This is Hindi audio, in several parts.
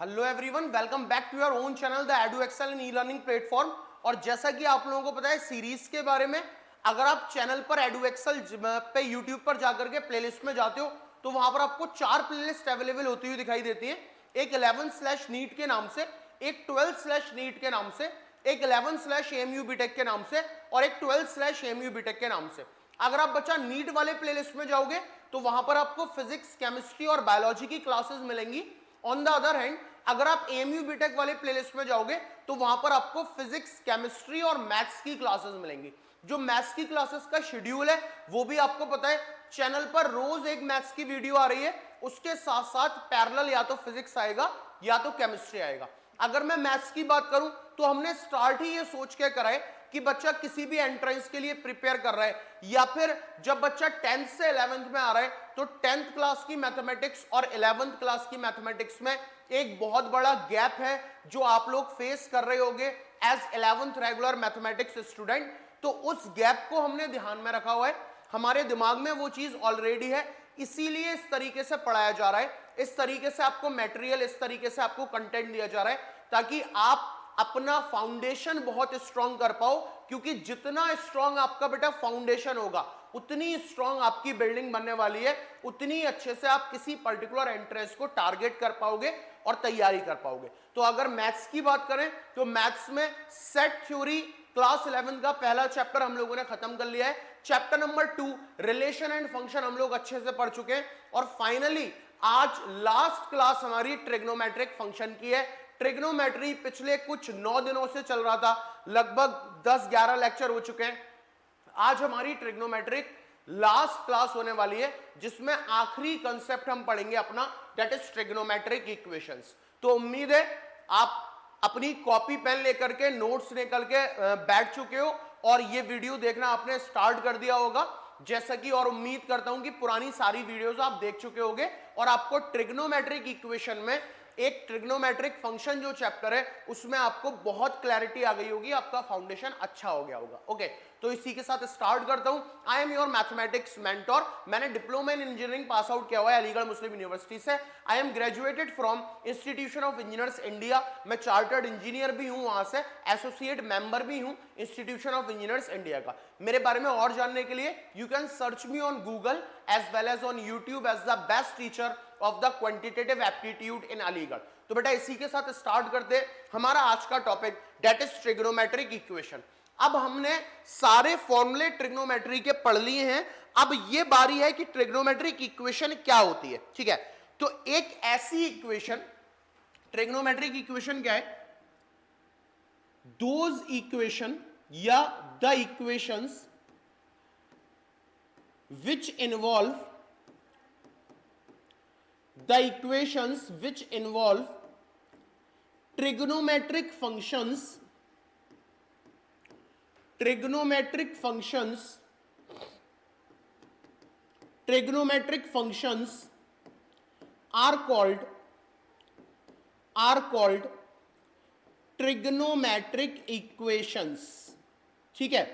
Hello everyone, welcome back to your own channel the Edu Excel in e learning platform. और जैसा कि आप लोगों को पता है सीरीज के बारे में, अगर आप चैनल पर एडू एक्सेल पे यूट्यूब पर जाकर के प्लेलिस्ट में जाते हो तो वहां पर आपको 4 प्लेलिस्ट अवेलेबल होती हुई दिखाई देती है। एक 11/नीट के नाम से, एक 12/नीट के नाम से, एक 11/AMU बीटेक के नाम से और एक 12/AMU बीटेक के नाम से। अगर आप बच्चा नीट वाले प्लेलिस्ट में जाओगे तो वहां पर आपको फिजिक्स, केमिस्ट्री और बायोलॉजी की क्लासेस मिलेंगी। ऑन द अदर हैंड अगर आप एएमयू बीटेक वाले प्लेलिस्ट में जाओगे तो वहां पर आपको फिजिक्स, केमिस्ट्री और मैथ्स की क्लासेस मिलेंगी। जो मैथ्स की क्लासेस का शेड्यूल है वो भी आपको पता है, चैनल पर रोज एक मैथ्स की वीडियो आ रही है, उसके साथ साथ पैरेलल या तो फिजिक्स आएगा या तो केमिस्ट्री आएगा। अगर मैं मैथ्स की बात करूं तो हमने स्टार्ट ही ये सोच के करा है कि बच्चा किसी भी एंट्रेंस के लिए प्रिपेयर कर रहा है या फिर जब बच्चा 10th से 11th में आ रहा है तो 10th क्लास की मैथमेटिक्स और 11th क्लास की मैथमेटिक्स में एक बहुत बड़ा गैप है जो आप लोग फेस कर रहे होंगे as 11th regular mathematics student. तो उस गैप को हमने ध्यान में रखा हुआ है, हमारे दिमाग में वो चीज ऑलरेडी है, इसीलिए इस तरीके से पढ़ाया जा रहा है, इस तरीके से आपको मटेरियल, इस तरीके से आपको कंटेंट दिया जा रहा है ताकि आप अपना फाउंडेशन बहुत स्ट्रांग कर पाओ। क्योंकि जितना स्ट्रांग आपका बेटा फाउंडेशन होगा उतनी स्ट्रांग आपकी बिल्डिंग बनने वाली है, उतनी अच्छे से आप किसी पर्टिकुलर एंट्रेंस को टारगेट कर पाओगे और तैयारी कर पाओगे। तो अगर मैथ्स की बात करें तो मैथ्स में सेट थ्योरी क्लास 11 का पहला चैप्टर हम लोगों ने खत्म कर लिया है। Chapter number 2 relation and function हम लोग अच्छे से पढ़ चुके हैं और फाइनली आज लास्ट क्लास हमारी ट्रिग्नोमेट्रिक फंक्शन की है। ट्रिग्नोमेट्री पिछले कुछ 9 दिनों से चल रहा था, लगभग 10-11 लेक्चर हो चुके हैं। आज हमारी ट्रिग्नोमेट्रिक लास्ट क्लास होने वाली है जिसमें आखिरी कंसेप्ट हम पढ़ेंगे अपना, दैट इज ट्रिग्नोमेट्रिक इक्वेशंस। तो उम्मीद है आप अपनी कॉपी पेन लेकर के नोट्स निकल के बैठ चुके हो और ये वीडियो देखना आपने स्टार्ट कर दिया होगा जैसा कि, और उम्मीद करता हूं कि पुरानी सारी वीडियोस आप देख चुके होंगे और आपको ट्रिग्नोमेट्रिक इक्वेशन में एक ट्रिग्नोमेट्रिक फंक्शन जो चैप्टर है उसमें आपको बहुत क्लैरिटी आ गई होगी, आपका फाउंडेशन अच्छा हो गया होगा। ओके, तो इसी के साथ स्टार्ट करता हूं। I am your mathematics mentor. मैंने diploma in engineering pass out किया हुआ है अलीगढ़ मुस्लिम यूनिवर्सिटी से। I am graduated from institution of engineers India. मैं चार्टर्ड इंजीनियर भी हूं, वहां से एसोसिएट मेंबर भी हूं इंस्टीट्यूशन ऑफ इंजीनियर्स इंडिया का। मेरे बारे में और जानने के लिए you can search me on Google as well as on YouTube as the best teacher of the quantitative aptitude in Aligarh. तो बेटा इसी के साथ स्टार्ट करते हैं हमारा आज का topic, that is trigonometric equation. अब हमने सारे फॉर्मूले ट्रिग्नोमेट्री के पढ़ लिए हैं, अब ये बारी है कि ट्रिग्नोमेट्रिक इक्वेशन क्या होती है। ठीक है, तो एक ऐसी इक्वेशन, ट्रिग्नोमेट्रिक इक्वेशन क्या है? दोज इक्वेशन या the equations which involve trigonometric functions are called trigonometric equations। ठीक है,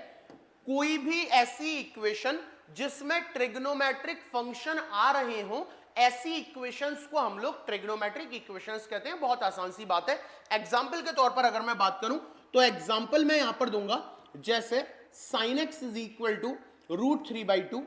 कोई भी ऐसी इक्वेशन जिसमें ट्रिग्नोमेट्रिक फंक्शन आ रहे हो, ऐसी इक्वेशंस को हम लोग ट्रिग्नोमेट्रिक इक्वेशंस कहते हैं। बहुत आसान सी बात है। एग्जांपल के तौर पर अगर मैं बात करूं तो एग्जांपल मैं यहां पर दूंगा, जैसे sin x is equal to √3/2,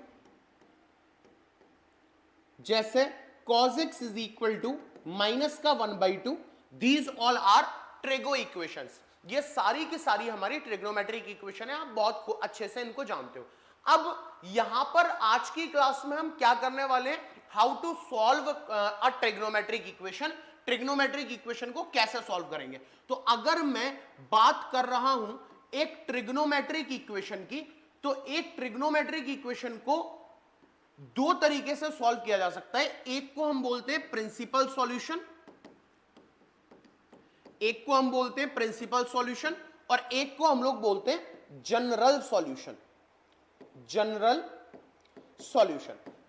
जैसे cos x is equal to -1/2। These all are trigo equations. ये सारी की सारी हमारी ट्रिग्नोमेट्रिक इक्वेशन है, आप बहुत अच्छे से इनको जानते हो। अब यहां पर आज की क्लास में हम क्या करने वाले हैं, how to solve a trigonometric equation. Trigonometric equation को कैसे सॉल्व करेंगे। तो अगर मैं बात कर रहा हूं एक ट्रिग्नोमेट्रिक इक्वेशन की, तो एक ट्रिग्नोमेट्रिक इक्वेशन को दो तरीके से सॉल्व किया जा सकता है। एक को हम बोलते हैं प्रिंसिपल सॉल्यूशन, एक को हम बोलते हैं प्रिंसिपल सॉल्यूशन और एक को हम लोग बोलते हैं जनरल सॉल्यूशन।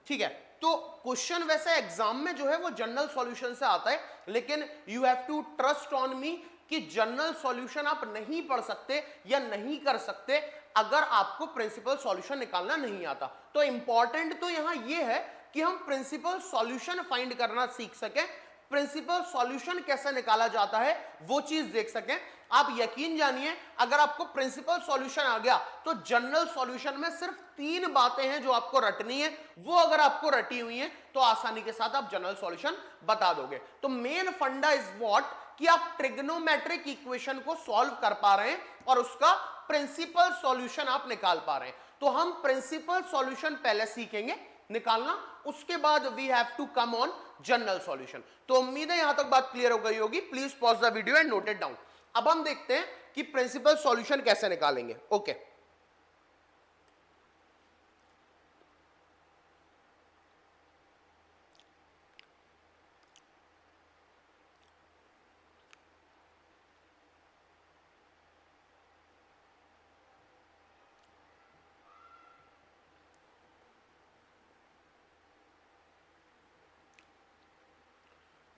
ठीक है, तो क्वेश्चन वैसे एग्जाम में जो है वो जनरल सॉल्यूशन से आता है, लेकिन you have to trust on me कि जनरल सॉल्यूशन आप नहीं पढ़ सकते या नहीं कर सकते अगर आपको प्रिंसिपल सॉल्यूशन निकालना नहीं आता। तो इंपॉर्टेंट तो यहां ये है कि हम प्रिंसिपल सॉल्यूशन फाइंड करना सीख सकें, प्रिंसिपल सॉल्यूशन कैसे निकाला जाता है वो चीज देख सकें। आप यकीन जानिए, अगर आपको प्रिंसिपल सॉल्यूशन आ गया तो जनरल सॉल्यूशन में सिर्फ 3 बातें हैं जो आपको रटनी है, वो अगर आपको रटी हुई हैं तो आसानी के साथ आप जनरल सॉल्यूशन बता दोगे। तो मेन फंडा इज व्हाट, कि आप ट्रिग्नोमेट्रिक इक्वेशन को सॉल्व कर पा रहे हैं और उसका प्रिंसिपल सॉल्यूशन आप निकाल पा रहे हैं। तो हम प्रिंसिपल सॉल्यूशन पहले सीखेंगे निकालना, उसके बाद we have to come on general solution. तो उम्मीद है यहां तक बात क्लियर हो गई होगी। Please pause the video and note it down. अब हम देखते हैं कि प्रिंसिपल सॉल्यूशन कैसे निकालेंगे। ओके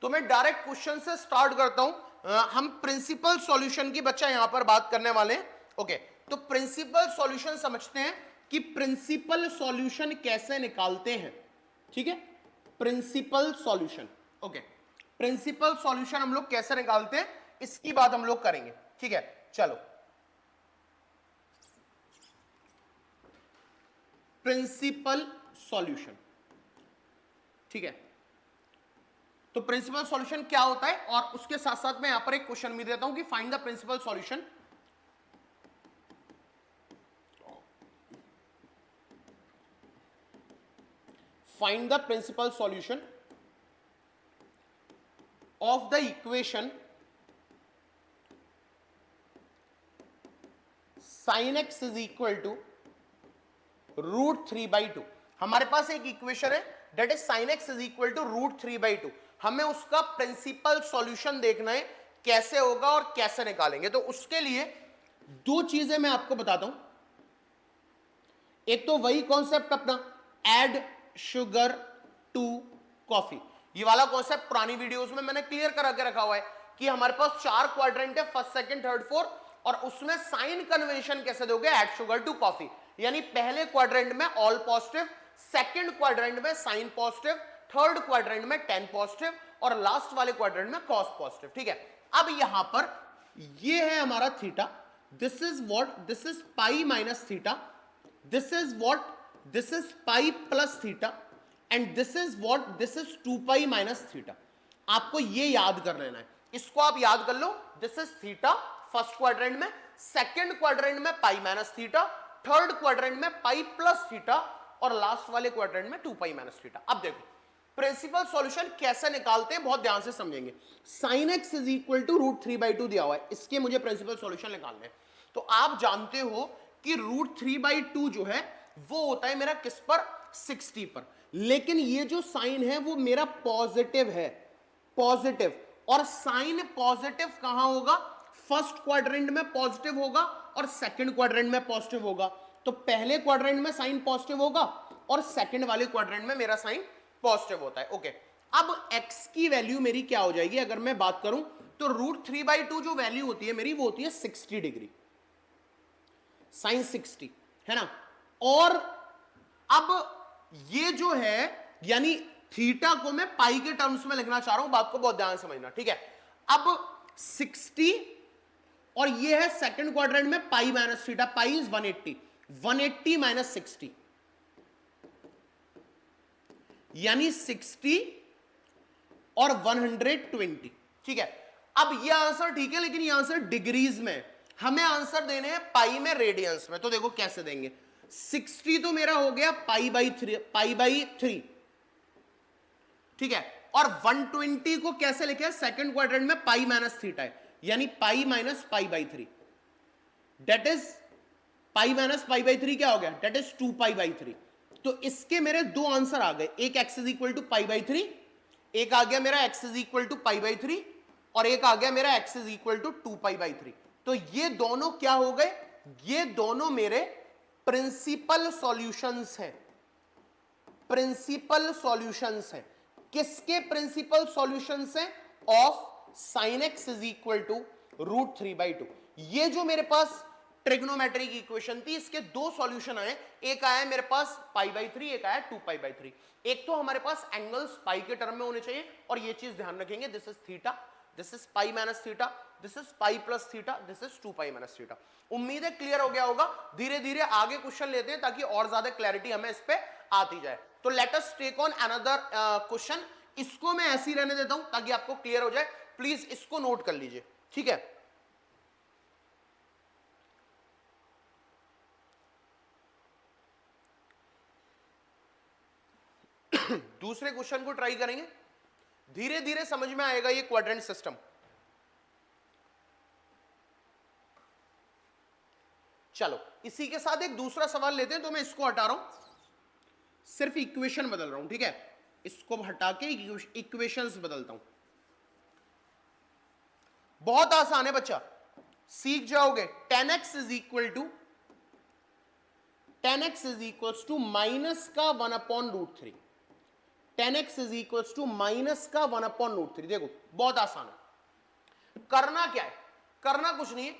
तो मैं डायरेक्ट क्वेश्चन से स्टार्ट करता हूं। हम प्रिंसिपल सॉल्यूशन की बच्चा यहां पर बात करने वाले हैं। ओके, तो प्रिंसिपल सॉल्यूशन समझते हैं कि प्रिंसिपल सॉल्यूशन कैसे निकालते हैं। ठीक है, principal solution. Okay, principal solution हम लोग कैसे निकालते हैं इसकी बात हम लोग करेंगे। ठीक है, चलो प्रिंसिपल सॉल्यूशन। ठीक है, तो प्रिंसिपल सॉल्यूशन क्या होता है, और उसके साथ साथ मैं यहां पर एक क्वेश्चन भी देता हूं कि find the principal solution of the equation sin x is equal to √3/2। हमारे पास एक इक्वेशन है that is sin x is equal to √3/2। हमें उसका प्रिंसिपल सॉल्यूशन देखना है कैसे होगा और कैसे निकालेंगे। तो उसके लिए 2 चीजें मैं आपको बताता हूं। एक तो वही कॉन्सेप्ट अपना ऐड शुगर टू कॉफी, ये वाला कॉन्सेप्ट पुरानी वीडियोस में मैंने क्लियर करा के रखा हुआ है कि हमारे पास 4 क्वाड्रेंट है, फर्स्ट सेकंड थर्ड फोर्थ, और उसमें साइन कन्वेंशन कैसे दोगे, ऐड शुगर टू कॉफी। यानी पहले क्वाड्रेंट में ऑल पॉजिटिव, सेकंड क्वाड्रेंट में साइन पॉजिटिव, थर्ड क्वाड्रेंट में 10 पॉजिटिव और लास्ट वाले क्वाड्रेंट में कॉस पॉजिटिव। ठीक है, अब यहां पर ये है हमारा theta, this is what, this is pi minus theta, this is what, this is pi plus theta, and this is what, this is 2 pi minus theta. आपको ये याद कर लेना है, इसको आप याद कर लो। This is theta first quadrant में, सेकंड क्वाड्रेंट में pi minus theta, third quadrant में पाई प्लस थीटा और लास्ट वाले क्वाड्रेंट में 2 पाई माइनस थीटा। अब देखो प्रिंसिपल सॉल्यूशन कैसे निकालते हैं, बहुत ध्यान से समझेंगे। sin x is equal to √3/2 दिया हुआ है, इसके मुझे प्रिंसिपल सॉल्यूशन निकालने हैं। तो आप जानते हो कि √3/2 जो है वो होता है मेरा किस पर, 60 पर। लेकिन ये जो साइन है वो मेरा पॉजिटिव है, पॉजिटिव, और साइन पॉजिटिव कहां होगा, फर्स्ट क्वाड्रेंट में पॉजिटिव होगा और सेकंड क्वाड्रेंट में पॉजिटिव होगा। तो पहले क्वाड्रेंट में साइन पॉजिटिव होगा और सेकंड वाले क्वाड्रेंट में मेरा साइन पॉजिटिव होता है। ओके, अब x की वैल्यू मेरी क्या हो जाएगी, अगर मैं बात करूं तो √3/2 जो वैल्यू होती है मेरी वो होती है 60 डिग्री, साइन 60 है ना। और अब ये जो है यानी थीटा को मैं पाई के टर्म्स में लिखना चाह रहा हूं, बात को बहुत ध्यान से समझना। ठीक है, अब 60 और ये है सेकंड क्वाड्रेंट में pi minus theta, pi is 180, 180 minus 60 यानी 60 और 120। ठीक है, अब ये आंसर ठीक है, लेकिन ये आंसर डिग्रीज में, हमें आंसर देने हैं पाई में, रेडियंस में। तो देखो कैसे देंगे, 60 तो मेरा हो गया पाई बाई 3, ठीक है, और 120 को कैसे लिखे, सेकंड क्वाड्रेंट में पाई माइनस थीटा है, यानी pi minus pi by 3, that is pi minus pi by 3 क्या हो गया, डेट इज 2 पाई बाई 3। तो इसके मेरे 2 आंसर आ गए, एक x is equal to pi by 3, एक आ गया मेरा x is equal to pi by 3, और एक आ गया मेरा x is equal to 2 pi by 3। तो ये दोनों क्या हो गए, ये दोनों मेरे प्रिंसिपल सॉल्यूशंस हैं, प्रिंसिपल सॉल्यूशंस हैं। किसके प्रिंसिपल सॉल्यूशंस हैं, of sin x is equal to √3/2। ये जो मेरे पास ट्रिग्नोमेट्री की इक्वेशन थी, इसके दो सॉल्यूशन आए, एक आया मेरे पास π/3, एक आया 2π/3। एक तो हमारे पास एंगल्स पाई के टर्म में होने चाहिए, और ये चीज ध्यान रखेंगे, this is theta, this is pi minus theta, this is pi plus theta, this is 2π minus theta. उम्मीद है क्लियर हो गया होगा। धीरे धीरे आगे क्वेश्चन लेते हैं ताकि और ज्यादा क्लैरिटी हमें इस पे आती जाए। तो let us take on another question. इसको मैं ऐसे ही रहने देता हूं ताकि आपको क्लियर हो जाए, प्लीज इसको नोट कर लीजिए, ठीक है। दूसरे क्वेश्चन को ट्राई करेंगे, धीरे धीरे समझ में आएगा ये क्वाड्रेंट सिस्टम। चलो इसी के साथ एक दूसरा सवाल लेते हैं, तो मैं इसको हटा रहा हूं, सिर्फ इक्वेशन बदल रहा हूं, ठीक है। इसको हटा के इक्वेशंस बदलता हूं। बहुत आसान है बच्चा, सीख जाओगे। 10x is equal to minus का 1/√3। 10x is equal to minus का 1/√3। देखो बहुत आसान है। करना क्या है, करना कुछ नहीं है।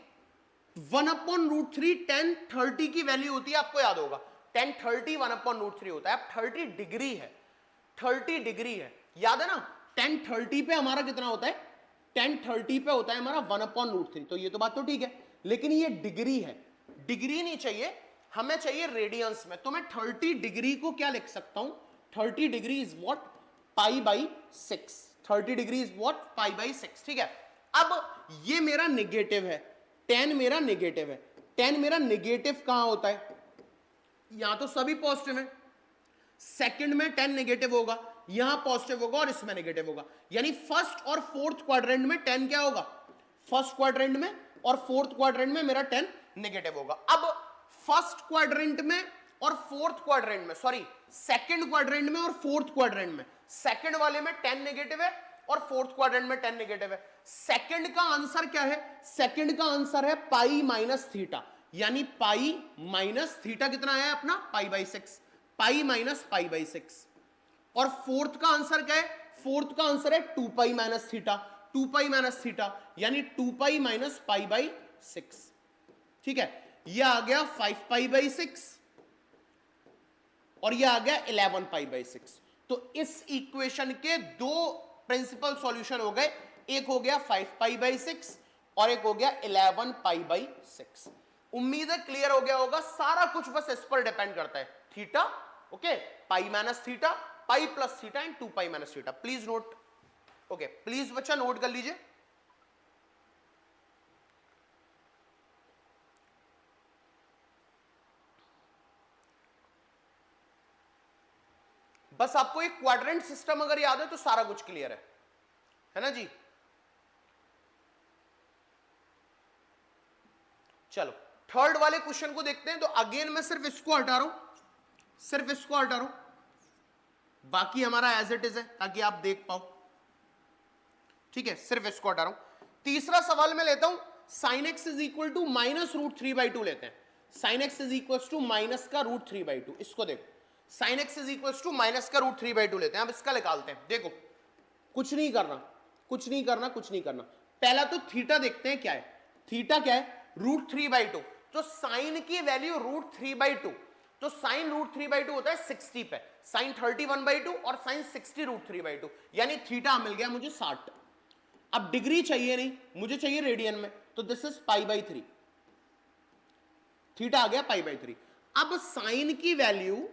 1/√3 10 30 की वैल्यू होती है, आपको याद होगा 10 30 1/√3 होता है। अब 30 डिग्री है, 30 डिग्री है, याद है ना। 10 30 पे हमारा कितना होता है, 10 30 पे होता है हमारा 1/√3। तो ये तो बात तो ठीक है, लेकिन ये डिग्री है, डिग्री नहीं चाहिए हमें, चाहिए रेडियंस में। तो मैं 30 डिग्री को क्या लिख सकता हूं, 30 degree is what, π/6। 30 degree is what, π/6, ठीक है। अब ये मेरा नेगेटिव है, 10 मेरा नेगेटिव है। 10 मेरा नेगेटिव कहां होता है, यहां तो सभी पॉजिटिव है, सेकंड में 10 नेगेटिव होगा, यहां पॉजिटिव होगा और इसमें नेगेटिव होगा। यानी फर्स्ट और फोर्थ क्वाड्रेंट में 10 क्या होगा, फर्स्ट क्वाड्रेंट में और फोर्थ क्वाड्रेंट में मेरा 10 नेगेटिव होगा। अब फर्स्ट क्वाड्रेंट में और फोर्थ क्वाड्रेंट में, सॉरी सेकंड क्वाड्रेंट में और फोर्थ क्वाड्रेंट में, सेकंड वाले में 10 नेगेटिव है और फोर्थ क्वाड्रेंट में 10 नेगेटिव है। सेकंड का आंसर क्या है, सेकंड का आंसर है पाई माइनस थीटा, यानी पाई माइनस थीटा कितना आया अपना, π/6, पाई माइनस π/6। और फोर्थ का आंसर क्या है, फोर्थ का आंसर है 2π माइनस थीटा, 2π माइनस थीटा यानी 2π माइनस π/6, ठीक है। यह आ गया 5π/6 और यह आ गया 11π/6। तो इस इक्वेशन के दो प्रिंसिपल सॉल्यूशन हो गए, एक हो गया 5π/6 और एक हो गया 11π/6। उम्मीद है क्लियर हो गया होगा। सारा कुछ बस इस पर डिपेंड करता है, theta, okay, pi minus theta, pi plus theta and 2π minus theta. Please note, okay, please बच्चा नोट कर लीजिए। बस आपको एक क्वाड्रेंट सिस्टम अगर याद है तो सारा कुछ क्लियर है ना जी। चलो थर्ड वाले क्वेश्चन को देखते हैं। तो अगेन मैं सिर्फ इसको हटा रहा हूं, सिर्फ इसको हटा रहा हूं, बाकी हमारा एज इट इज है ताकि आप देख पाओ, ठीक है। सिर्फ इसको हटा रहा हूं। तीसरा सवाल मैं लेता हूं, sin x is equal to -√3/2 लेते हैं। sin x is equal to minus का √3/2। इसको देखो, sin x is equal to minus का √3/2 लेते हैं। अब इसका निकालते हैं। देखो कुछ नहीं करना, कुछ नहीं करना, कुछ नहीं करना। पहला तो थीटा देखते हैं क्या है, थीटा क्या है, √3/2। तो साइन की वैल्यू √3/2, तो साइन √3/2 होता है 60 पे, साइन 31/2 और साइन 60 √3/2, यानी थीटा मिल गया मुझे 60। अब डिग्री चाहिए नहीं, मुझे चाहिए रेडियन में, तो दिस इज π/3, थीटा आ गया π/3। अब साइन की वैल्यू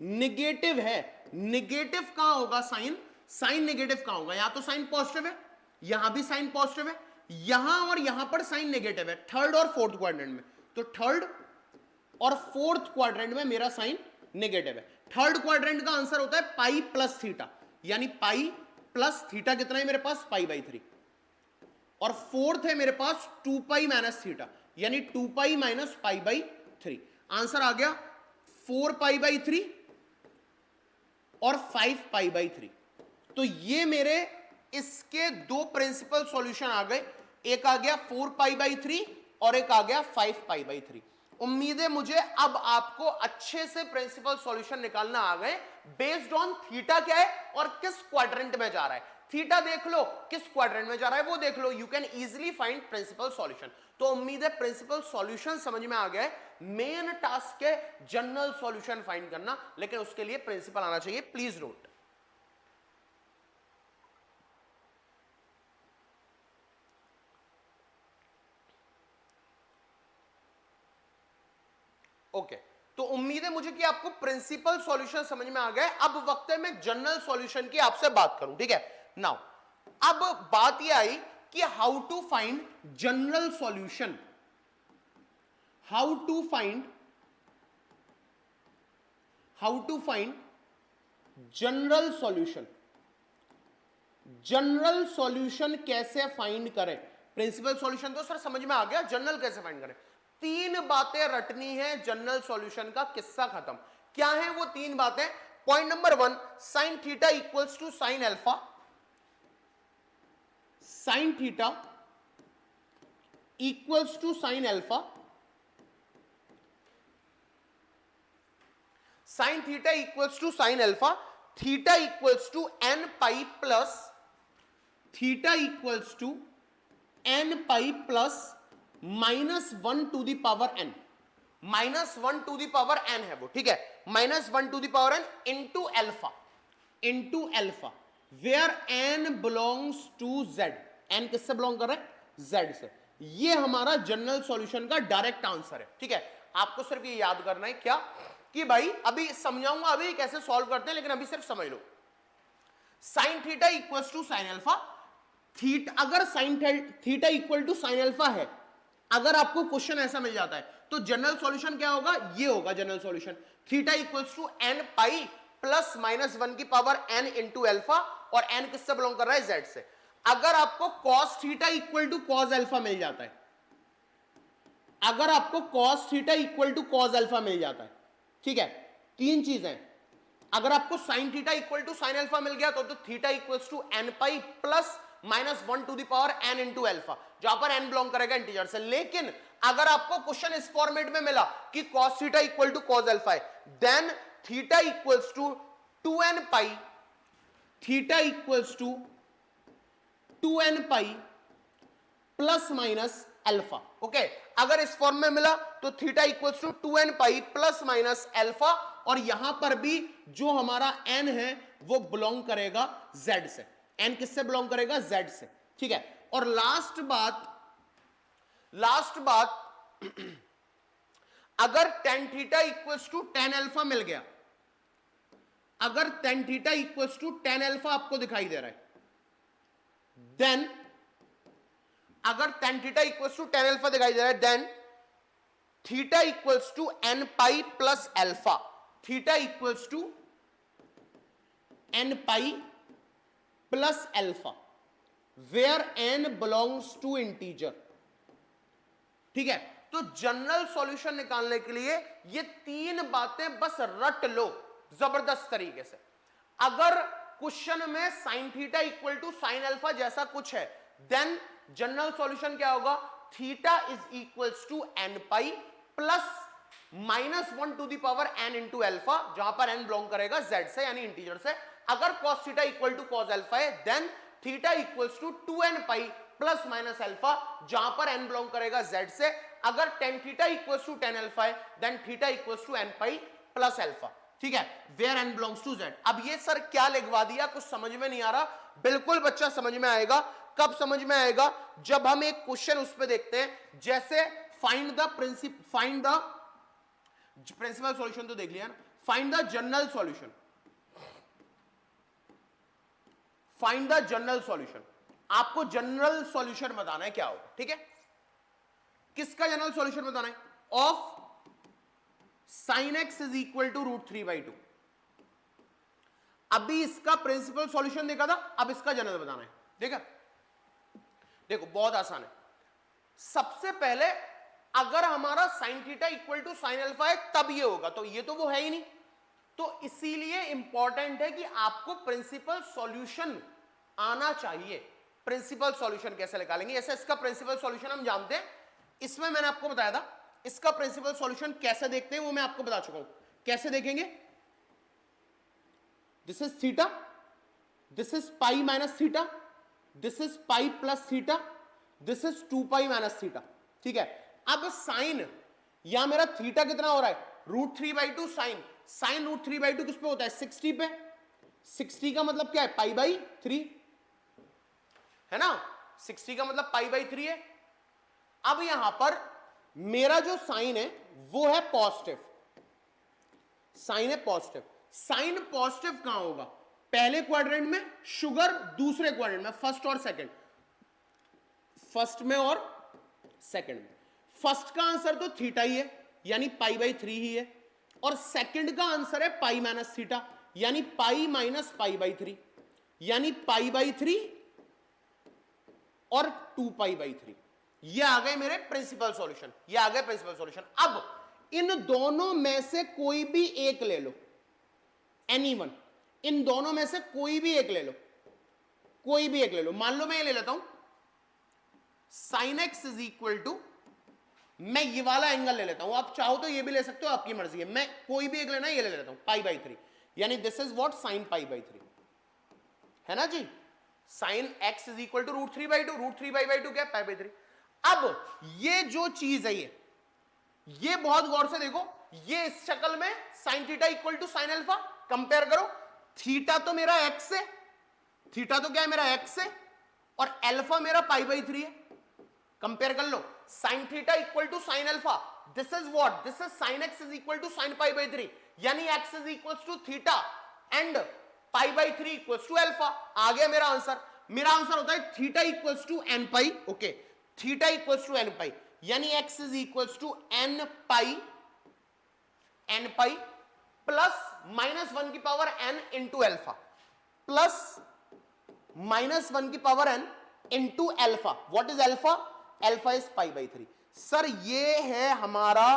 निगेटिव है, निगेटिव कहां होगा साइन, साइन निगेटिव कहां होगा, यहां तो साइन पॉजिटिव है, यहां भी साइन पॉजिटिव है, यहां और यहां पर साइन नेगेटिव है, थर्ड और फोर्थ क्वाड्रेंट में। तो थर्ड और फोर्थ क्वाड्रेंट में मेरा साइन नेगेटिव है। थर्ड क्वाड्रेंट का आंसर होता है पाई प्लस थीटा, यानी पाई प्लस थीटा कितना है मेरे पास, π/3। और फोर्थ है मेरे पास 2π माइनस थीटा, यानी 2π माइनस π/3। आंसर आ गया 4π/3 और 5π/3। तो ये मेरे इसके दो प्रिंसिपल सॉल्यूशन आ गए, एक आ गया 4π/3 और एक आ गया 5π/3। उम्मीद है मुझे अब आपको अच्छे से प्रिंसिपल सॉल्यूशन निकालना आ गए बेस्ड ऑन थीटा क्या है और किस क्वाड्रेंट में जा रहा है। थीटा देख लो किस क्वाड्रेंट में जा रहा है वो देख लो, you can easily find principal solution. तो उम्मीद है प्रिंसिपल सॉल्यूशन समझ में आ गया है। मेन टास्क है जनरल सॉल्यूशन फाइंड करना, लेकिन उसके लिए प्रिंसिपल आना चाहिए, प्लीज नोट। ओके तो उम्मीद है मुझे कि आपको प्रिंसिपल सॉल्यूशन समझ में आ गया है। अब वक्त है मैं जनरल सॉल्यूशन की आपसे बात करूं, ठीक है। नाउ अब बात यह आई कि how to find general solution, how to find general solution, general solution कैसे फाइंड करें। प्रिंसिपल सॉल्यूशन तो सर समझ में आ गया, जनरल कैसे फाइंड करें। तीन बातें रटनी है जनरल सॉल्यूशन का, किस्सा खत्म। क्या है वो तीन बातें? Point number 1, sine theta equals to sine alpha, sine theta equals to sine alpha, sine theta equals to sine alpha, theta equals to n pi plus, theta equals to n pi plus -1 to the power n, -1 to the power n है वो, ठीक है, -1 to the power n into alpha, where n belongs to Z. N किससे बिलोंग कर रहा है? जेड से। ये हमारा जनरल सॉल्यूशन का डायरेक्ट आंसर है, ठीक है। आपको सिर्फ ये याद करना है क्या कि भाई अभी समझाऊंगा अभी कैसे सॉल्व करते हैं, लेकिन अभी सिर्फ समझ लो। Sine theta equals to sine alpha, अगर sine theta equal to sine alpha है, अगर आपको क्वेश्चन ऐसा मिल जाता है तो जनरल सॉल्यूशन क्या होगा? ये होगा general solution, theta equals to n pi plus -1 की पावर एन इंटू अल्फा, और एन किससे बिलोंग कर रहा है? जेड से। अगर आपको cos theta equal to cos alpha मिल जाता है, अगर आपको cos theta equal to cos alpha मिल जाता है, ठीक है, तीन चीजें, अगर आपको sine theta equal to sine alpha मिल गया तो theta equals to n pi plus -1 to the power n into alpha, जहां पर एन बिलोंग करेगा इंटीजर से। लेकिन अगर आपको क्वेश्चन इस फॉर्मेट में मिला कि cos theta equal to cos alpha है, then theta equals to 2n pi, theta equals to 2n pi plus minus alpha, okay. अगर इस फॉर्म में मिला तो theta equals to 2n pi plus minus alpha, और यहां पर भी जो हमारा n है वो बिलोंग करेगा z से। n किससे बिलोंग करेगा? z से, ठीक है। और लास्ट बात अगर tan theta equals to tan alpha मिल गया, अगर tan theta equals to tan alpha आपको दिखाई दे रहा है, देन अगर tan theta equals to tan alpha दिखाई दे रहा है, then theta equals to n pi plus alpha, theta equals to n pi plus alpha, where n belongs to integer, ठीक है। तो जनरल सॉल्यूशन निकालने के लिए ये तीन बातें बस रट लो जबरदस्त तरीके से। अगर क्वेश्चन में sine theta equal to sine alpha जैसा कुछ है, देन जनरल सॉल्यूशन क्या होगा? Theta is equals to n pi plus -1 to the power n into alpha, जहां पर एन बिलोंग करेगा जेड से यानी इंटीजर से। अगर cos theta equal to cos alpha है, then theta equals to 2n pi plus minus alpha, जहां पर n बिलोंग करेगा z से। अगर tan theta equals to tan alpha है, then theta equals to n pi plus alpha, ठीक है, where n belongs to z। अब ये सर क्या लिखवा दिया, कुछ समझ में नहीं आ रहा। बिल्कुल बच्चा समझ में आएगा। कब समझ में आएगा? जब हम एक क्वेश्चन उस पर देखते हैं, जैसे फाइंड द प्रिंसिपल सॉल्यूशन तो देख लिया ना, find the general solution, find the general solution. आपको जनरल सॉल्यूशन बताना है क्या होगा, ठीक है। किसका जनरल सॉल्यूशन बताना है? Of sine x is equal to √3/2। अभी इसका प्रिंसिपल सॉल्यूशन देखा था, अब इसका जनरल बताना है। देखा, देखो बहुत आसान है। सबसे पहले अगर हमारा sine theta equal to sine alpha है तब ये होगा, तो ये तो वो है ही नहीं, तो इसीलिए इंपॉर्टेंट है कि आपको प्रिंसिपल सॉल्यूशन आना चाहिए। प्रिंसिपल सॉल्यूशन कैसे निकालेंगे? ऐसे इसका प्रिंसिपल सॉल्यूशन हम जानते हैं, इसमें मैंने आपको बताया था। इसका प्रिंसिपल सॉल्यूशन कैसे देखते हैं वो मैं आपको बता चुका हूं। कैसे देखेंगे? This is theta, this is pi minus theta, this is pi plus theta, this is 2 pi minus theta, ठीक है। अब साइन, या मेरा थीटा कितना हो रहा है, √3/2 साइन, साइन √3/2 किस पे होता है, 60 पे, 60 का मतलब क्या है, π/3 है ना, 60 का मतलब π/3 है। अब यहां पर मेरा जो साइन है वो है पॉजिटिव, साइन है पॉजिटिव। साइन पॉजिटिव कहां होगा, पहले क्वाड्रेंट में, शुगर दूसरे क्वाड्रेंट में, फर्स्ट और सेकंड, फर्स्ट में और सेकंड में। फर्स्ट का आंसर तो थीटा ही है, यानी π/3 ही है, और सेकंड का आंसर है पाई माइनस थीटा, यानी पाई माइनस π/3, यानी π/3 और 2π/3। ये आ गए मेरे प्रिंसिपल सॉल्यूशन, ये आ गए प्रिंसिपल सॉल्यूशन। अब इन दोनों में से कोई भी एक ले लो, एनीवन, इन दोनों में से कोई भी एक ले लो, कोई भी एक ले लो। मान लो मैं ये ले लेता हूं, sin x is equal to, मैं ये वाला एंगल ले लेता हूं, आप चाहो तो ये भी ले सकते हो, आपकी मर्जी है, मैं कोई भी एक लेना ये ले लेता हूं, π/3, यानी दिस इज व्हाट, sin π/3 है ना जी। sin x is equal to √3/2, √3/2 क्या है, π/3। अब ये जो चीज है, ये बहुत गौर से देखो, ये इस शक्ल में sin theta equal to sin alpha, compare करो, थीटा तो मेरा x है, थीटा तो क्या है मेरा x है, और अल्फा मेरा π/3 है, कंपेयर कर लो, sin theta equal to sin alpha, this is what, this is sin x is equal to sin π/3, यानी x is equal to theta and π/3 equal to alpha. आ गया मेरा आंसर, मेरा आंसर होता है theta equal to n pi, okay, theta equal to n pi, यानी x is equal to n pi plus -1 की power n into alpha, plus -1 की power n into alpha. What is alpha, alpha is π/3। Sir ये है हमारा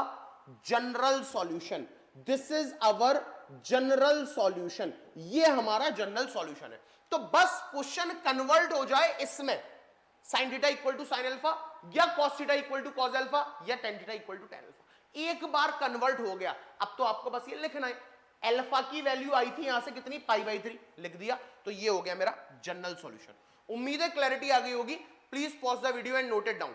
general solution, this is our general solution, ये हमारा जनरल सॉल्यूशन है। तो बस क्वेश्चन कन्वर्ट हो जाए इसमें, sin theta equal to sin alpha, या cos theta equal to cos alpha, या tan theta equal to tan alpha, एक बार कन्वर्ट हो गया। अब तो आपको बस ये लिखना है, अल्फा की वैल्यू आई थी यहां से कितनी, π/3 लिख दिया, तो ये हो गया मेरा जनरल सॉल्यूशन। उम्मीद है क्लैरिटी आ गई होगी, please pause the video and note it down.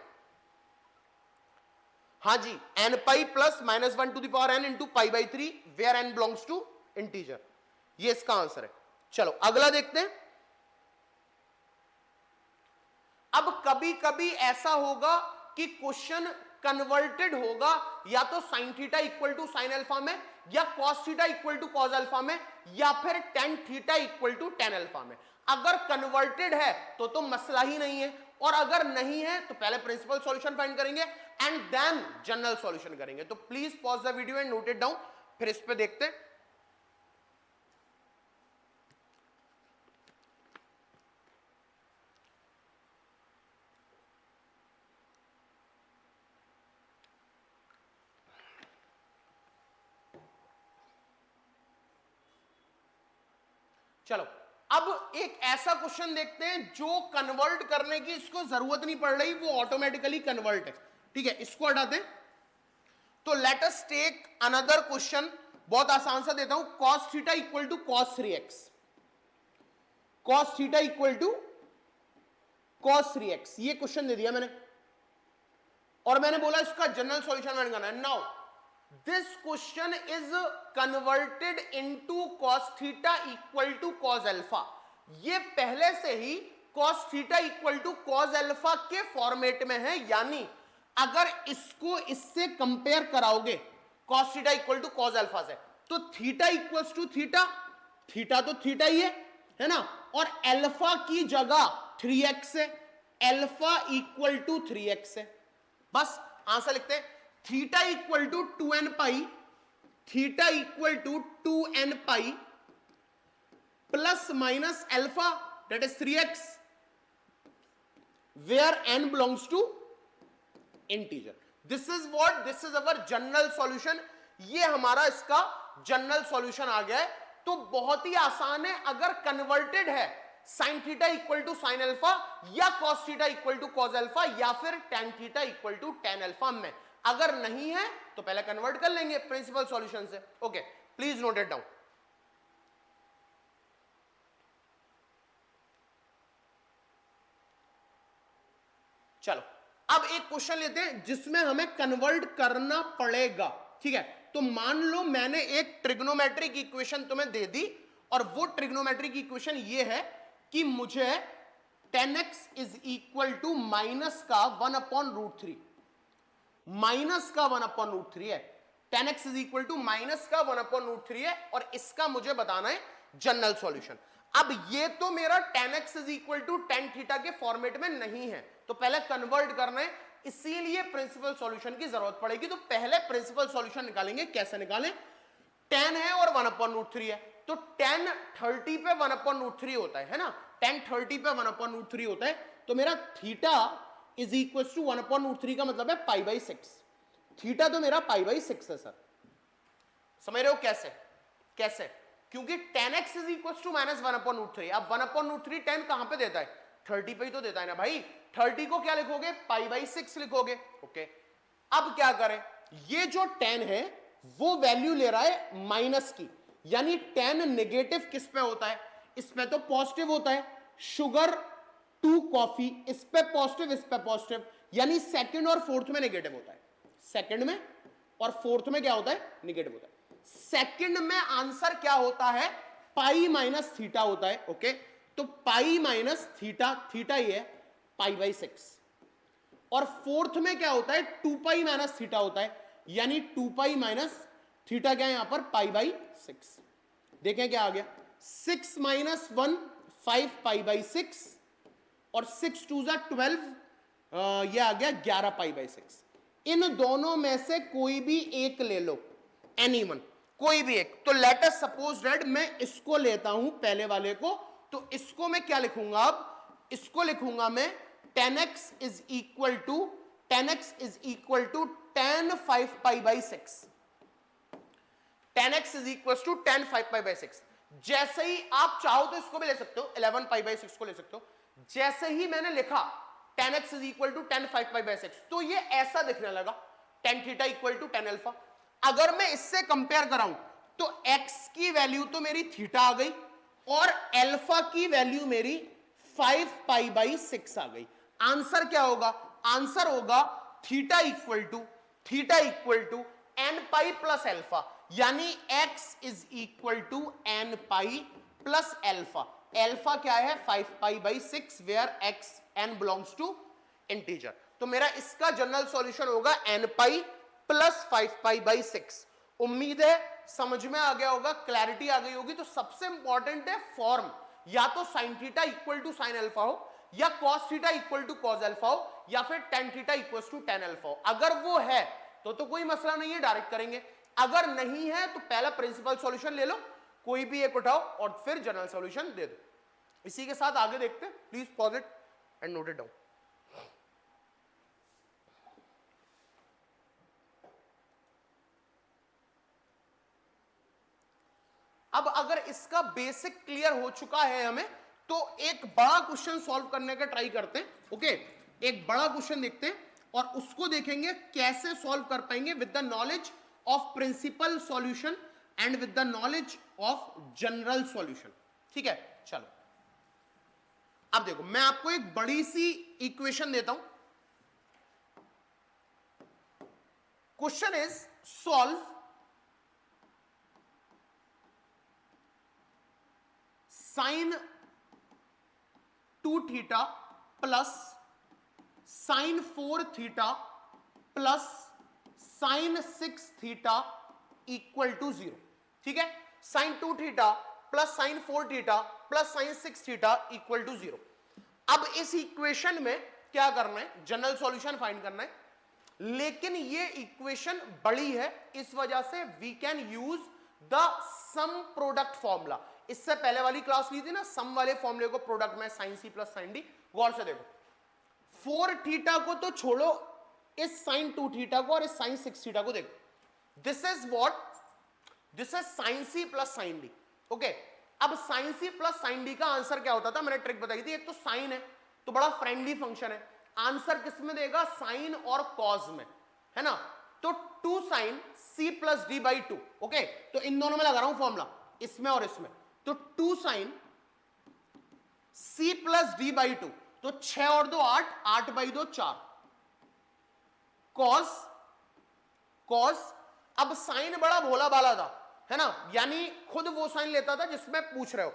हाँ जी, n pi plus -1 to the power n into π/3 where n belongs to integer, ये इसका आंसर है। चलो अगला देखते हैं। अब कभी कभी ऐसा होगा कि क्वेश्चन कन्वर्टेड होगा या तो sin theta equal to sin alpha में, या cos theta equal to cos alpha में, या फिर tan theta equal to tan alpha में। अगर कन्वर्टेड है तो मसला ही नहीं है, और अगर नहीं है तो पहले प्रिंसिपल सॉल्यूशन फाइंड करेंगे एंड देन जनरल सॉल्यूशन करेंगे। तो please pause the video and note it down, फिर इस पे देखते हैं। चलो अब एक ऐसा क्वेश्चन देखते हैं जो कन्वर्ट करने की इसको जरूरत नहीं पड़ रही, वो ऑटोमेटिकली कन्वर्ट है, ठीक है, इसको हटाते हैं। तो let us take another question, बहुत आसान सा देता हूं, cos theta equal to cos 3x, cos theta equal to cos 3x, ये क्वेश्चन दे दिया मैंने, और मैंने बोला इसका जनरल सॉल्यूशन फाइंड करना है। Now this question is converted into cos theta equal to cos alpha, ये पहले से ही cos theta equal to cos alpha के फॉर्मेट में है, यानी अगर इसको इससे कंपेयर कराओगे cos theta equal to cos alpha से, तो theta equals to theta, theta तो थीटा ही है ना, और अल्फा की जगह 3x है, अल्फा इक्वल टू 3x है। बस आंसर लिखते हैं, theta equal to 2n pi, theta equal to 2n pi plus minus alpha that is 3x where n belongs to integer. This is what, this is our general solution, ये हमारा इसका जनरल सॉल्यूशन आ गया है। तो बहुत ही आसान है, अगर कन्वर्टेड है sin theta equal to sin alpha, या cos theta equal to cos alpha, या फिर tan theta equal to tan alpha में। अगर नहीं है तो पहले कन्वर्ट कर लेंगे प्रिंसिपल सॉल्यूशन से। Okay, please note it down. चलो अब एक क्वेश्चन लेते हैं जिसमें हमें कन्वर्ट करना पड़ेगा, ठीक है। तो मान लो मैंने एक ट्रिग्नोमेट्रिक इक्वेशन तुम्हें दे दी और वो ट्रिग्नोमेट्रिक इक्वेशन ये है कि मुझे tan x is equal to minus का 1/√3, माइनस का 1/√3 है। tan x is equal to minus का 1/√3 है और इसका मुझे बताना है जनरल सॉल्यूशन। अब ये तो मेरा tan x is equal to tan theta के फॉर्मेट में नहीं है, तो पहले कन्वर्ट करना है, इसीलिए प्रिंसिपल सॉल्यूशन की जरूरत पड़ेगी। तो पहले प्रिंसिपल सॉल्यूशन निकालेंगे। कैसे निकालें? tan है और 1/√3 है, तो tan 30 पे 1/√3 होता है ना, tan 30 पे 1/√3 होता है, तो मेरा थीटा इज इक्वल टू 1/√3 का मतलब है π/6। थीटा तो मेरा π/6 है सर, समझ रहे हो कैसे? कैसे? क्योंकि tan x is equal to minus 1/√3। अब 1/√3 tan कहां पे देता है? 30 पे ही तो देता है ना भाई। 30 को क्या लिखोगे? π/6 लिखोगे। ओके, अब क्या करें? ये जो tan है वो वैल्यू ले रहा है माइनस की, यानी tan नेगेटिव किस पे होता है? इसमें तो पॉजिटिव होता है। शुगर टू कॉफी, इस पे पॉजिटिव, इस पे पॉजिटिव, यानी सेकंड और फोर्थ में नेगेटिव होता है। सेकंड में और फोर्थ में क्या होता है? नेगेटिव होता है। सेकंड में आंसर क्या होता है? पाई माइनस थीटा होता है। ओके, तो पाई माइनस थीटा, थीटा ही है π/6, और फोर्थ में क्या होता है? 2 पाई माइनस थीटा होता है, यानी 2 पाई माइनस थीटा क्या है यहां पर? π/6। देखें क्या आ गया? 6 - 1 5 π/6 और 6 2 12, ये आ गया 11 π/6। इन दोनों में से कोई भी एक ले लो, एनीवन, कोई भी एक। तो लेट अस सपोज दैट मैं इसको लेता हूं, पहले वाले को, तो इसको मैं क्या लिखूंगा? अब इसको लिखूंगा मैं tan x is equal to tan 5 π/6। tan x is equal to tan 5 π/6। जैसे ही आप चाहो तो इसको भी ले सकते हो, 11 π/6 को ले सकते हो। जैसे ही मैंने लिखा tan x is equal to tan 5 π/6, तो ये ऐसा दिखने लगा, tan theta equal to tan alpha. अगर मैं इससे कंपेयर कराऊं तो x की वैल्यू तो मेरी थीटा आ गई और अल्फा की वैल्यू मेरी 5 π/6 आ गई। आंसर क्या होगा? आंसर होगा theta equal to n pi plus alpha, यानी x is equal to n pi plus alpha. Alpha क्या है? 5 π/6, where x n belongs to integer. तो मेरा इसका जनरल सॉल्यूशन होगा n पाई प्लस 5 π/6। उम्मीद है समझ में आ गया होगा, क्लैरिटी आ गई होगी। तो सबसे इंपॉर्टेंट है फॉर्म, या तो sine theta equal to sine alpha हो, या cos theta equal to cos alpha हो, या फिर tan theta equal to tan alpha हो। अगर वो है तो कोई मसला नहीं है, डायरेक्ट करेंगे। अगर नहीं है तो पहला प्रिंसिपल सॉल्यूशन ले लो, कोई भी एक उठाओ और फिर जनरल सॉल्यूशन दे दो। इसी के साथ आगे देखते हैं। Please pause it and note it down. अब अगर इसका बेसिक क्लियर हो चुका है हमें, तो एक बड़ा क्वेश्चन सॉल्व करने का ट्राई करते हैं। ओके, एक बड़ा क्वेश्चन देखते हैं और उसको देखेंगे कैसे सॉल्व कर पाएंगे with the knowledge of principal solution and with the knowledge of general solution. ठीक है, चलो अब देखो, मैं आपको एक बड़ी सी इक्वेशन देता हूं। Question is solve sine 2 theta plus sine 4 theta plus sine 6 theta equal to 0। ठीक है, sine 2 theta plus sine 4 theta plus sine 6 theta equal to 0। अब इस इक्वेशन में क्या करना है? जनरल सॉल्यूशन फाइंड करना है। लेकिन ये इक्वेशन बड़ी है, इस वजह से we can use the sum product formula. इससे पहले वाली क्लास ली थी ना, सम वाले फॉर्मूले को, प्रोडक्ट में sine C plus sine D. गौर से देखो, 4 थीटा को तो छोड़ो, इस साइन 2 थीटा को और इस साइन 6 थीटा को देखो। This is what? This is sine C plus sine D. Okay, अब sine C plus sine D का आंसर क्या होता था? मैंने ट्रिक बताई थी। एक तो साइन है तो बड़ा फ्रेंडली फंक्शन है, आंसर किस में देगा? साइन और कॉस में, है ना। तो 2 sine C plus D by 2। Okay, तो इन दोनों में लगा रहा हूं फॉर्मूला, इसमें और इसमें। तो 2 sine C plus D by 2, तो 6 और 2 8, 8 बाई 2 4, कॉस कॉस, अब साइन बड़ा भोला भाला था, है ना, यानी खुद वो साइन लेता था जिसमें पूछ रहे हो,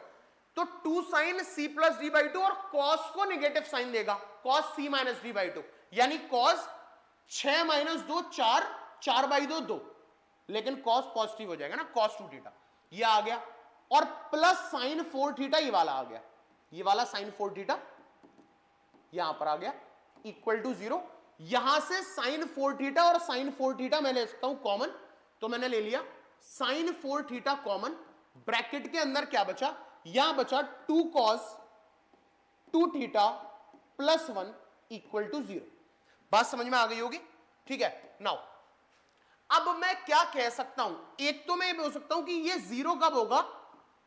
तो 2 sine C plus D by 2 और कॉस को नेगेटिव साइन देगा, cos C minus D by 2, यानी कॉस 6 माइनस 2 4, 4 बाई 2 2, लेकिन कॉस पॉजिटिव हो जाएगा ना, कॉस 2 थीटा ये आ गया, और प्लस साइन 4 थीटा ये वाला आ गया, ये वाला साइन 4 थीटा यहां पर आ गया, इक्वल टू 0। यहां से साइन 4 थीटा और साइन 4 थीटा मैं ले सकता हूं कॉमन, तो मैंने ले लिया साइन 4 थीटा कॉमन, ब्रैकेट के अंदर क्या बचा, यहां बचा 2 cos 2 theta plus 1 equal to 0। बात समझ में आ गई होगी, ठीक है। नाउ अब मैं क्या कह सकता हूं, एक तो मैं ये बोल सकता हूं कि ये 0 कब होगा,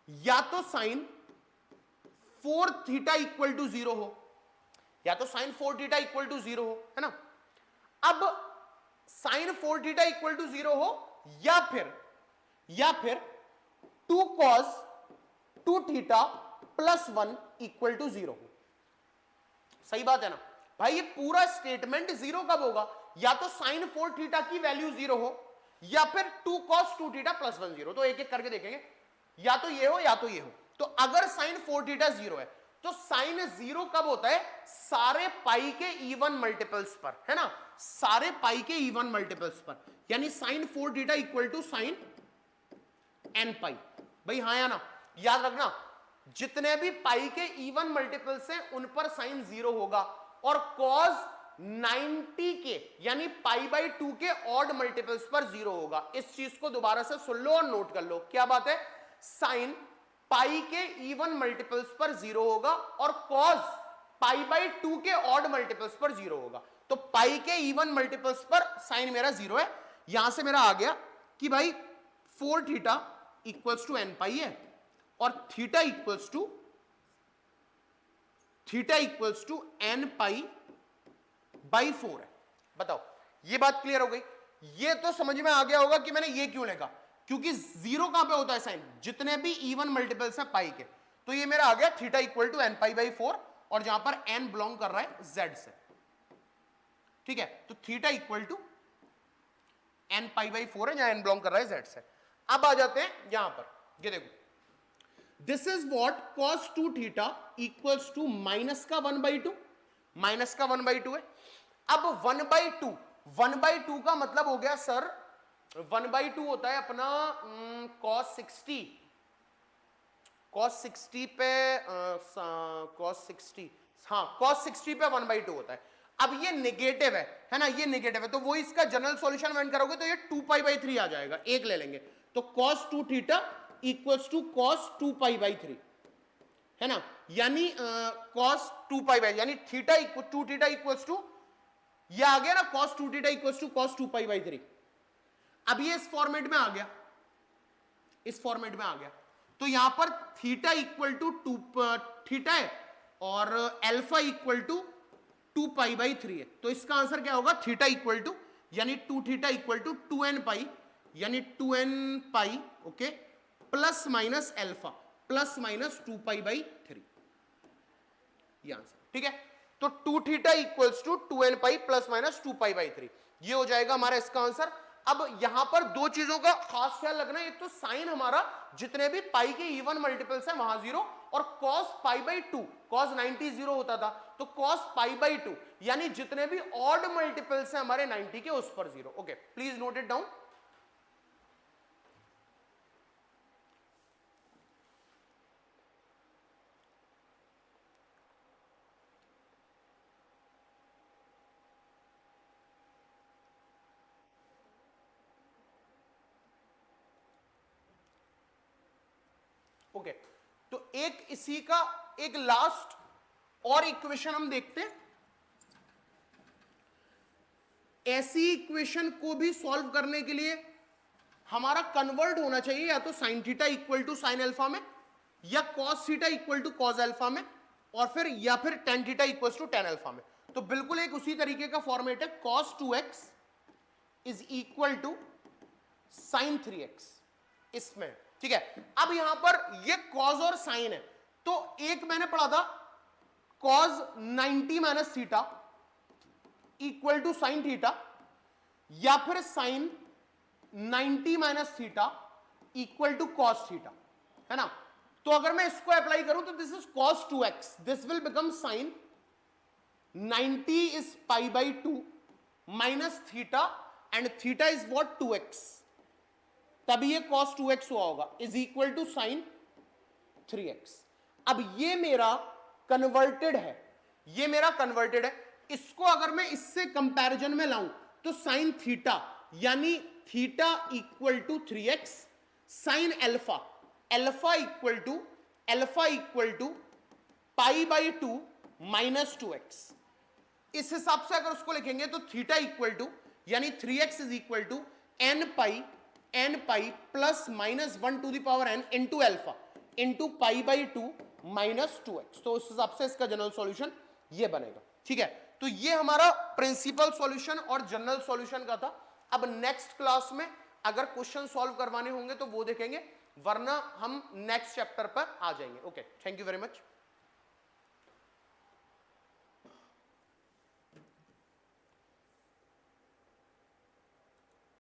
या तो साइन 4 थीटा इक्वल टू 0 हो, या तो साइन 4 थीटा इक्वल टू 0 हो, है ना। अब साइन 4 थीटा इक्वल टू 0 हो, या फिर 2 cos 2 theta plus 1 equal to 0 हो। सही बात है ना भाई, ये पूरा स्टेटमेंट 0 कब होगा, या तो साइन 4 थीटा की वैल्यू 0 हो, या फिर 2 कॉस 2 थीटा प्लस 1 0। तो एक एक करके देखेंगे, या तो ये हो या तो ये हो। तो अगर साइन 4 थीटा 0 है, तो साइन 0 कब होता है, सारे पाई के इवन मल्टीपल्स पर, है ना, सारे पाई के इवन मल्टीपल्स पर, यानी sine 4 theta equal to sine n pi. भाई हाँ या ना, याद रखना जितने भी पाई के इवन मल्टीपल्स हैं उन पर साइन 0 होगा, और कॉस 90 के यानी पाई बाई 2 के ऑड मल्टीपल्स पर 0 होगा। इस चीज को दोबारा से सुन लो और नोट कर लो, क्या बात है, साइन पाई के इवन मल्टीपल्स पर 0 होगा, और कॉस पाई बाई 2 के ऑड मल्टीपल्स पर 0 होगा। तो पाई के इवन मल्टीपल्स पर साइन मेरा 0 है, यहां से मेरा आ गया कि भाई 4 theta equals to n pi है, और theta equals to n pi by 4 है। बताओ, ये बात क्लियर हो गई। ये तो समझ में आ गया होगा कि मैंने ये क्यों लिखा, क्योंकि 0 कहां पे होता है साइन, जितने भी इवन मल्टीपल्स हैं पाई के। तो ये मेरा आ गया theta equal to n pi by 4, और जहां पर एन बिलोंग कर रहा है जेड से, ठीक है। तो theta equal to n pi by 4 है, जहां एन बिलोंग कर रहा है जेड से। अब आ जाते हैं यहां पर, ये देखो, this is what cos 2 theta equals to minus का 1/2, माइनस का 1/2 है। अब 1/2 का मतलब हो गया सर, 1/2 होता है अपना cos 60, cos 60 पे cos 60, हाँ cos 60 पे 1/2 होता है। अब ये नेगेटिव है ना, ये नेगेटिव है, तो वो इसका जनरल सॉल्यूशन फाइंड करोगे तो ये 2 पाई बाई 3 आ जाएगा, एक ले लेंगे। तो cos 2 theta equals to cos 2 pi by 3, है ना, यानी cos 2 पाई बाई, यानी theta equal 2 theta equals to, ये आ गया ना cos 2 theta equals to cos 2 pi by 3। अब ये इस फॉर्मेट में आ गया, इस फॉर्मेट में आ गया, तो यहां पर थीटा इक्वल टू 2 थीटा है, और alpha equal to 2 pi by 3 है। तो इसका आंसर क्या होगा, थीटा इक्वल टू, यानी 2 theta equal to 2n pi, यानी 2n pi, okay, plus minus alpha plus minus 2 pi by 3, ये आंसर, ठीक है। तो 2 theta equals to 2n pi plus minus 2 pi by 3, ये हो जाएगा हमारा इसका आंसर। अब यहां पर दो चीजों का खास ख्याल रखना, एक तो साइन हमारा जितने भी पाई के इवन मल्टीपल्स हैं वहां 0, और cos पाई बाई 2, cos 90 0 होता था, तो cos पाई बाई 2 यानी जितने भी ऑड मल्टीपल्स हैं हमारे 90 के उस पर 0। Okay, please note it down. Okay, तो एक इसी का एक लास्ट और इक्वेशन हम देखते हैं। ऐसी इक्वेशन को भी सॉल्व करने के लिए हमारा कन्वर्ट होना चाहिए या तो sine theta equal to sine alpha में, या cos theta equal to cos alpha में, और फिर या फिर tan theta equal to tan alpha में। तो बिल्कुल एक उसी तरीके का फॉर्मेट है, cos 2x is equal to sine 3x इसमें, ठीक है। अब यहां पर ये कॉस और साइन है, तो एक मैंने पढ़ा था cos 90 minus theta equal to sine theta, या फिर sine 90 minus theta equal to cos theta, है ना। तो अगर मैं इसको अप्लाई करूं तो this is cos 2x, this will become sine 90 is pi by 2 minus theta, and theta is what 2x, तभी ये cos 2x हुआ होगा, is equal to sine 3x। अब ये मेरा कन्वर्टेड है, ये मेरा कन्वर्टेड है। इसको अगर मैं इससे कंपैरिजन में लाऊं तो साइन थीटा यानी theta equal to 3x, sine alpha, alpha equal to pi by 2 minus 2x। इस हिसाब से अगर उसको लिखेंगे तो थीटा इक्वल टू यानी 3x is equal to n pi plus minus 1 to the power n into alpha into pi by 2 minus 2x। तो उस हिसाब से इसका जनरल सॉल्यूशन ये बनेगा, ठीक है। तो ये हमारा प्रिंसिपल सॉल्यूशन और जनरल सॉल्यूशन का था। अब नेक्स्ट क्लास में अगर क्वेश्चन सॉल्व करवाने होंगे तो वो देखेंगे, वरना हम नेक्स्ट चैप्टर पर आ जाएंगे। Okay, thank you very much.